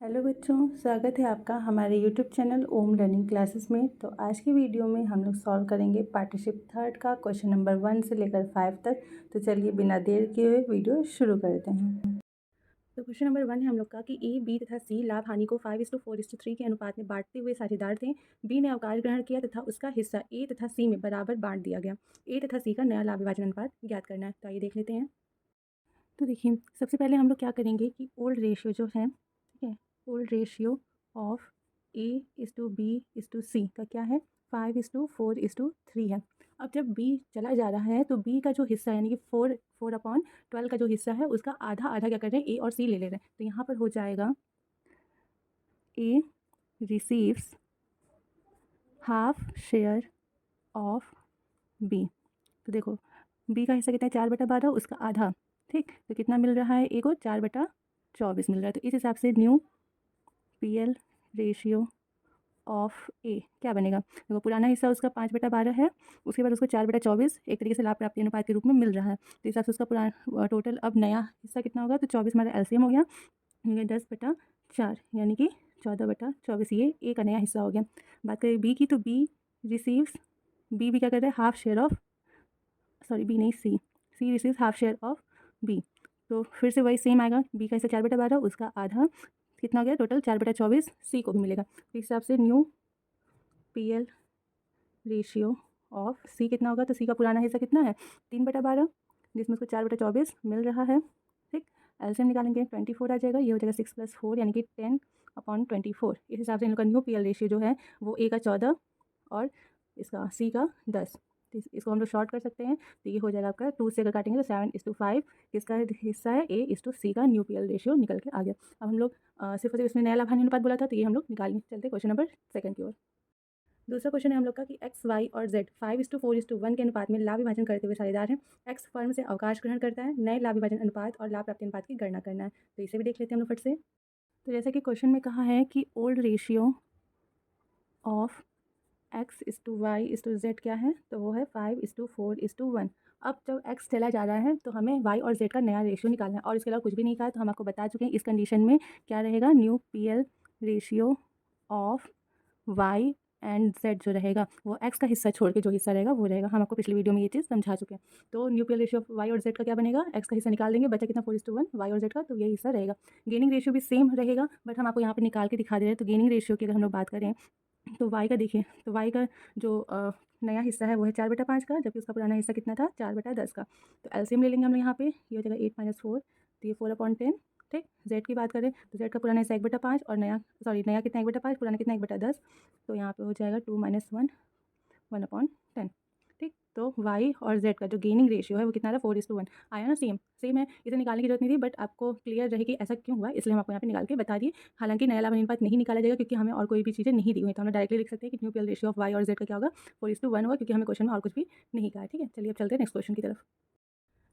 Hello बच्चों, स्वागत है आपका हमारे यूट्यूब चैनल ओम लर्निंग क्लासेस में। तो आज की वीडियो में हम लोग सॉल्व करेंगे पार्टनरशिप थर्ड का क्वेश्चन नंबर 1 से लेकर 5 तक। तो चलिए बिना देर किए हुए वीडियो शुरू करते हैं। तो क्वेश्चन नंबर 1 है हम लोग का कि ए, बी तथा सी लाभ हानि को 5:4:3 के अनुपात में बांटते हुए साझेदार थे। बी ने अवकाश ग्रहण किया तथा उसका हिस्सा ए तथा सी में बराबर बांट दिया गया। ए तथा सी का नया लाभ विभाजन अनुपात ज्ञात करना है। तो आइए देख लेते हैं। तो देखिए, सबसे पहले हम लोग क्या करेंगे कि ओल्ड रेशियो जो है, ठीक है, old ratio of A is to B is to C का क्या है, 5:4:3 है। अब जब बी चला जा रहा है तो बी का जो हिस्सा यानी कि 4/12 का जो हिस्सा है उसका आधा आधा क्या कर रहे हैं, ए और सी ले ले रहे हैं। तो यहाँ पर हो जाएगा A receives half share of B. तो देखो, बी का हिस्सा कितना है, 4/12, उसका आधा, ठीक। तो कितना मिल रहा है, ए को 4/24 मिल रहा है। तो इस हिसाब से न्यू पीएल रेशियो ऑफ ए क्या बनेगा, देखो पुराना हिस्सा उसका 5/12 है, उसके बाद उसको 4/24 एक तरीके से लाभ प्राप्ति अनुपात के रूप में मिल रहा है। तो इस हिसाब से उसका पुराना टोटल अब नया हिस्सा कितना होगा, तो 24 हमारा एलसीएम हो गया, 10/4 यानी कि 14/24, ये ए का नया हिस्सा हो गया। बात करें बी की, तो बी रिसीव्स, बी भी क्या कर रहा है, half share of, sorry B नहीं, C receives half share of B. तो फिर से वही सेम आएगा, बी का हिस्सा 4/12, उसका आधा कितना हो गया, टोटल 4/24 सी को भी मिलेगा। तो इस हिसाब से न्यू पीएल रेशियो ऑफ सी कितना होगा, तो सी का पुराना हिस्सा कितना है, 3/12, जिसमें उसको 4/24 मिल रहा है, ठीक। एलसीएम निकालेंगे, 24 आ जाएगा, ये हो जाएगा 6 + 4 यानी कि 10/24। इस हिसाब से इनका न्यू पीएल रेशियो जो है वो ए का 14 और इसका सी का 10। तो इसको हम लोग शॉर्ट कर सकते हैं। तो ये हो जाएगा आपका 2 से अगर काटेंगे तो 7:5 किसका हिस्सा है, A:C का न्यू पीएल रेशियो निकल के आ गया। अब हम लोग सिर्फ और सिर्फ इसमें नया लाभ हानि अनुपात बोला था, तो ये हम लोग निकालेंगे। चलते क्वेश्चन नंबर 2 की ओर। दूसरा क्वेश्चन है हम लोग का कि एक्स, वाई और जेड 5:4:1 के अनुपात में लाभ विभाजन करते हुए साझेदार हैं। एक्स फर्म से अवकाश ग्रहण करता है, नए लाभ विभाजन अनुपात और लाभ प्राप्ति अनुपात की गणना करना है। तो इसे भी देख लेते हैं हम लोग फट से। तो जैसा कि क्वेश्चन में कहा है कि ओल्ड रेशियो ऑफ x:y:z क्या है, तो वो है 5:4:1। अब जब x चला जा रहा है तो हमें y और z का नया रेशियो निकालना है, और इसके अलावा कुछ भी नहीं कहा है। तो हम आपको बता चुके हैं इस कंडीशन में क्या रहेगा, new PL ratio of y and z जो रहेगा वो x का हिस्सा छोड़ के जो हिस्सा रहेगा वो रहेगा। हम आपको पिछली वीडियो में ये चीज़ समझा चुके हैं। तो new PL ratio of y और z का क्या बनेगा, x का हिस्सा निकाल देंगे, बचा कितना 4:1 y और z का, तो ये हिस्सा रहेगा। गेनिंग रेशियो भी सेम रहेगा, बट हम आपको यहाँ पे निकाल के दिखा दे रहे हैं। तो गेनिंग रेशियो की अगर हम लोग बात करें तो y का देखिए, तो y का जो नया हिस्सा है वो है 4/5 का, जबकि उसका पुराना हिस्सा कितना था, 4/10 का। तो एलसीएम ले लेंगे हम लोग यहाँ पे, ये हो जाएगा 8 - 4, तो ये 4/10, ठीक। z की बात करें तो z का पुराना हिस्सा 1/5 और नया कितना 1/5, पुराना कितना 1/10। तो यहाँ पे हो जाएगा 2 - 1 1/10, ठीक। तो y और z का जो गेनिंग रेशियो है वो कितना था, 4:1 आया ना, सेम है। इसे निकालने की जरूरत नहीं थी, बट आपको क्लियर रहे कि ऐसा क्यों हुआ, इसलिए हम आपको यहाँ पे निकाल के बता दिए। हालांकि नया लाभ अनुपात नहीं निकाला जाएगा क्योंकि हमें और कोई भी चीज़ें नहीं दी हुई, तो हम डायरेक्टली लिख सकते हैं कि new PL ratio of y और z का क्या होगा, 4:1 होगा, क्योंकि हमें क्वेश्चन में और कुछ भी नहीं कहा है, ठीक है। चलिए अब चलते हैं नेक्स्ट क्वेश्चन की तरफ।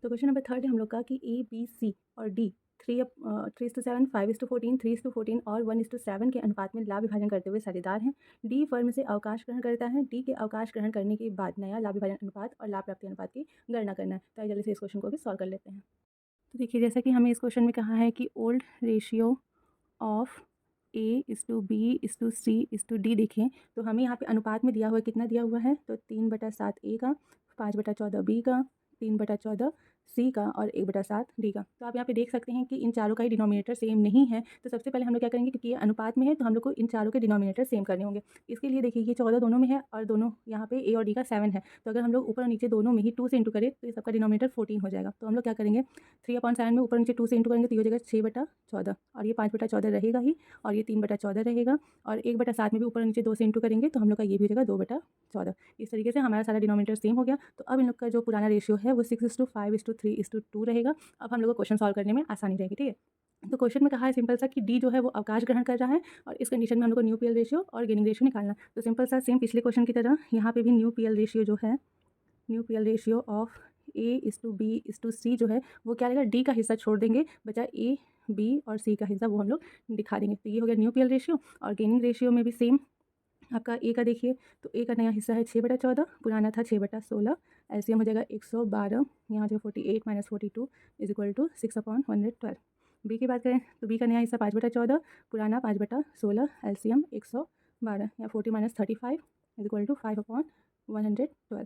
तो क्वेश्चन नंबर 3 है हम लोग का कि ए, बी, सी और डी 3:7, 5:14, 3:14 और 1:7 के अनुपात में लाभ विभाजन करते हुए साझेदार हैं। डी फर्म से अवकाश ग्रहण करता है, डी के अवकाश ग्रहण करने के बाद नया लाभ विभाजन अनुपात और लाभ प्राप्ति अनुपात की गणना करना है। तो आइए जल्दी से इस क्वेश्चन को भी सॉल्व कर लेते हैं। तो देखिए, जैसा कि हमें इस क्वेश्चन में कहा है कि ओल्ड रेशियो ऑफ A:2B:C:D देखें, तो हमें यहाँ पे अनुपात में दिया हुआ है, कितना दिया हुआ है, तो 3/7 A का, 5/14 B का, 3/14 C का और 1/7 D का। तो आप यहाँ पे देख सकते हैं कि इन चारों का ही डिनोमिनेटर सेम नहीं है। तो सबसे पहले हम लोग क्या करेंगे, क्योंकि ये अनुपात में है तो हम लोग को इन चारों के डिनोमिनेटर सेम करने होंगे। इसके लिए देखिए, ये 14 दोनों में है और दोनों यहाँ पे A और D का 7 है। तो अगर हम लोग ऊपर और नीचे दोनों में ही 2 से इंटू करें तो ये सबका डिनोमिनेटर 14 हो जाएगा। तो हम लोग क्या करेंगे, 3/7 में ऊपर नीचे 2 से इंटू करेंगे तो ये हो जाएगा 6/14, और ये 5/14 रहेगा ही, और ये 3/14 रहेगा, और 1/7 में भी ऊपर नीचे 2 से इंटू करेंगे तो हम लोग का ये भी हो जाएगा 2/14। इस तरीके से हमारा सारा डिनोमिनेटर सेम हो गया। तो अब इन लोग का जो पुराना रेशियो है वो 6:5:3:2 रहेगा। अब हम लोग को क्वेश्चन सॉल्व करने में आसानी रहेगी, ठीक है। तो क्वेश्चन में कहा है सिंपल सा कि डी जो है वो अवकाश ग्रहण कर रहा है, और इस कंडीशन में हम लोग को न्यू पीएल रेशियो और गेनिंग रेशियो निकालना। तो सिंपल सा सेम पिछले क्वेश्चन की तरह यहाँ पे भी न्यू पीएल रेशियो जो है, new PL ratio of A:2B:C जो है वो क्या रहेगा, डी का हिस्सा छोड़ देंगे, बचा A, B और C का हिस्सा, वो हम लोग दिखा देंगे। तो ये हो गया न्यू पीएल रेशियो। और गेनिंग रेशियो में भी सेम, आपका ए का देखिए, तो ए का नया हिस्सा है 6/14, पुराना था 6/16। एलसीएम हो जाएगा 112, यहाँ जो 48 - 42 = 6/112। बी की बात करें तो बी का नया हिस्सा 5/14, पुराना 5/16, एलसीएम 112 या 40 - 35 = 5/112।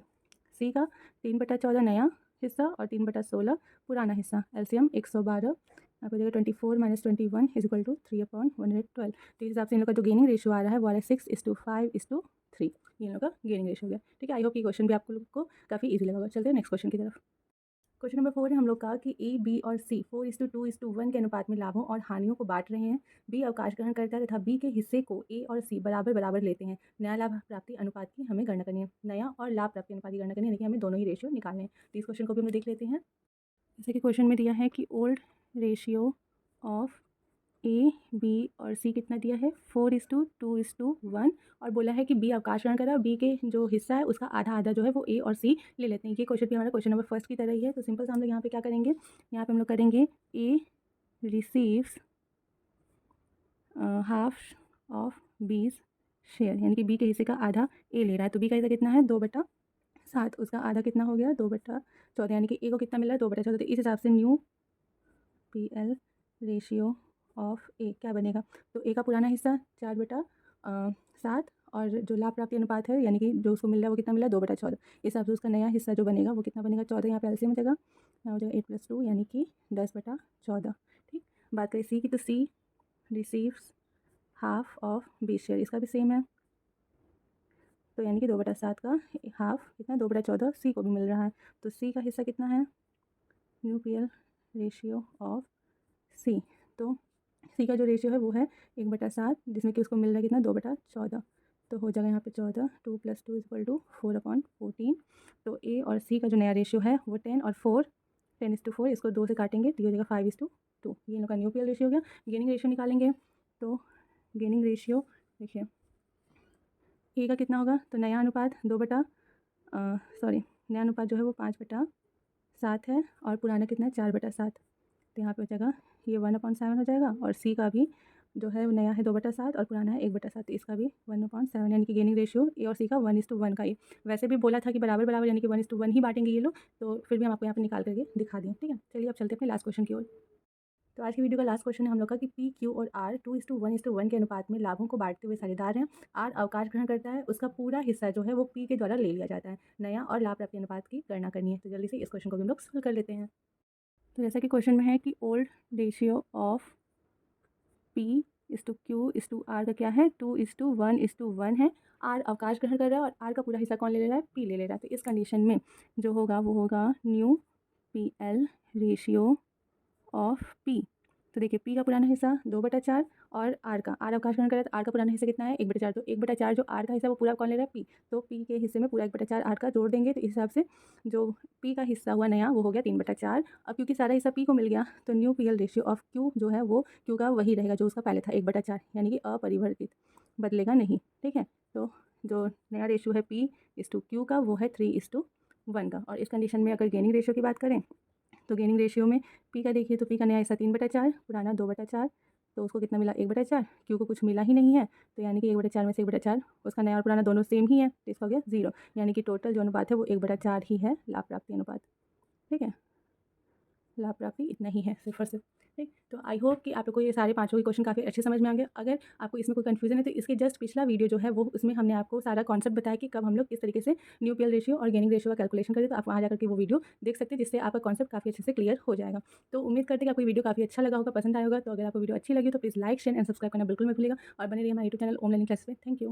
सी का 3/14 नया हिस्सा और 3/16 पुराना हिस्सा, एलसीएम 112, आपको देखिए 24 - 21 = 3/112। तो इस हिसाब से इन लोग का जो गेनिंग रेशियो आ रहा है वो आ रहा है 6:5:3। ये इन लोग का गेनिंग रेशियो हो गया। ठीक है, आई होप ये क्वेश्चन भी आपको लोग को काफ़ी ईजी लगा होगा। चलते हैं नेक्स्ट क्वेश्चन की तरफ। क्वेश्चन नंबर 4 है हम लोग का कि ए, बी और सी 4:2:1 के अनुपात में लाभों और हानियों को बांट रहे हैं। बी अवकाश ग्रहण करता है तथा बी के हिस्से को ए और सी बराबर बराबर लेते हैं। नया लाभ प्राप्ति अनुपात की हमें गणना करनी है। नया और लाभ प्राप्ति अनुपात की गणना करनी है, यानी कि हमें दोनों ही रेशियो निकालने हैं। तो इस क्वेश्चन को भी हम लोग देख लेते हैं। जैसे कि क्वेश्चन में दिया है कि old ratio of A, B और सी कितना दिया है 4:2:1 और बोला है कि बी अवकाश ग्रहण करा, बी के जो हिस्सा है उसका आधा आधा जो है वो ए और सी ले लेते हैं। ये क्वेश्चन भी हमारा क्वेश्चन नंबर फर्स्ट की तरह ही है। तो सिंपल सा हम लोग यहाँ पे क्या करेंगे, यहाँ पे हम लोग करेंगे ए रिसीव्स हाफ ऑफ बीज शेयर, यानी कि बी के हिस्से का आधा ए ले रहा है। तो बी का हिस्सा कितना है 2/7, उसका आधा कितना हो गया 2/14, यानी कि ए को कितना मिल रहा है 2/14। तो इस हिसाब से न्यू PL रेशियो ऑफ ए क्या बनेगा, तो ए का पुराना हिस्सा 4/7 और जो लाभ प्राप्ति अनुपात है यानी कि जो उसको मिल रहा है वो कितना मिल रहा है 2/14। इस हिसाब से उसका नया हिस्सा जो बनेगा वो कितना बनेगा 14, यहाँ पे एलसीएम में जगह हो जाएगा 8 + 2 यानी कि 10/14। ठीक, बात करें सी की तो C receives half of B share, इसका भी सेम है। तो यानी कि 2/7 का हाफ कितना 2/14 सी को भी मिल रहा है। तो सी का हिस्सा कितना है न्यू PL रेशियो ऑफ सी, तो सी का जो रेशियो है वो है 1/7, जिसमें कि उसको मिल रहा है कितना 2/14। तो हो जाएगा यहाँ पे 14, 2 + 2 = 4/14। तो ए और सी का जो नया रेशियो है वो 10 और 4 10:4, इसको 2 से काटेंगे तो ये हो जाएगा 5:2। ये इनका न्यू PL रेशियो हो गया। गेनिंग रेशियो निकालेंगे तो गेनिंग रेशियो देखिए ए का कितना होगा, तो नया अनुपात नया अनुपात जो है वो 5/7 है और पुराना कितना है 4/7। तो यहाँ पे हो जाएगा ये 1/7 हो जाएगा और सी का भी जो है वो नया है 2/7 और पुराना है 1/7, तो इसका भी 1/7, यानी कि गेनिंग रेशियो ए और सी का 1:1 का ही। वैसे भी बोला था कि बराबर बराबर यानी कि 1:1 ही बांटेंगे ये लोग, तो फिर भी हम आपको यहाँ पे निकाल करके दिखा दिए। ठीक है, चलिए अब चलते हैं अपने लास्ट क्वेश्चन की ओर। तो आज की वीडियो का लास्ट क्वेश्चन है हम लोग का कि पी, क्यू और आर 2:1:1 के अनुपात में लाभों को बांटते हुए साझेदार हैं। आर अवकाश ग्रहण करता है, उसका पूरा हिस्सा जो है वो पी के द्वारा ले लिया जाता है। नया और लाभ प्राप्ति अनुपात की गणना करनी है। तो जल्दी से इस क्वेश्चन को भी हम लोग सोल्व कर लेते हैं। तो जैसा कि क्वेश्चन में है कि ओल्ड रेशियो ऑफ P/Q/R का क्या है 2:1:1 है। आर अवकाश ग्रहण कर रहा है और आर का पूरा हिस्सा कौन ले रहा है पी ले रहा है। तो इस कंडीशन में जो होगा वो होगा new PL ratio of P. तो देखिए पी का पुराना हिस्सा 2/4 और आर अवकाश ग्रहण कर रहा है तो आर का पुराना हिस्सा कितना है 1/4। तो 1/4 जो आर का हिस्सा वो पूरा कौन ले रहा है पी, तो पी के हिस्से में पूरा 1/4 आर का जोड़ देंगे। तो इस हिसाब से जो पी का हिस्सा हुआ नया वो हो गया 3/4। अब क्योंकि सारा हिस्सा पी को मिल गया तो new PL ratio of Q जो है वो क्यू का वही रहेगा जो उसका पहले था 1/4, यानी कि अपरिवर्तित, बदलेगा नहीं। ठीक है, तो जो नया रेशियो है P/Q का वो है 3:1 का। और इस कंडीशन में अगर गेनिंग रेशियो की बात करें तो गेनिंग रेशियो में पी का देखिए तो पी का नया हिस्सा 3/4, पुराना 2/4, तो उसको कितना मिला 1/4। क्यू को कुछ मिला ही नहीं है तो यानी कि 1/4 में से 1/4 उसका नया और पुराना दोनों सेम ही है, तो इसका हो गया 0, यानी कि टोटल जो अनुपात है वो 1/4 ही है लाभ प्राप्ति अनुपात। ठीक है, लाभ प्राप्ति इतना ही है सिर्फ और सिर्फ। ठीक, तो आई होप कि आप लोग को ये सारे पाँचों के क्वेश्चन काफ़ी अच्छे समझ में आ गए। अगर आपको इसमें कोई कन्फ्यूजन है तो इसके जस्ट पिछला वीडियो जो है वो उसमें हमने आपको सारा कॉन्सेप्ट बताया कि कब हम लोग किस तरीके से न्यू PL रेशियो और गेनिंग रेशियो का कैलकुलेशन करें, तो आप वहाँ जाकर के वो वीडियो देख सकते हैं, जिससे आपका कॉन्सेप्ट काफ़ी अच्छे से क्लियर हो जाएगा। तो उम्मीद करते हैं कि आपको वीडियो काफ़ी अच्छा लगा होगा, पसंद आया होगा। तो अगर आपको वीडियो अच्छी लगी तो please like, share and subscribe करना बिल्कुल मत भूलिएगा और बने रहिए हमारे यूट्यूब चैनल ओम लर्निंग क्लासेस पे। Thank you.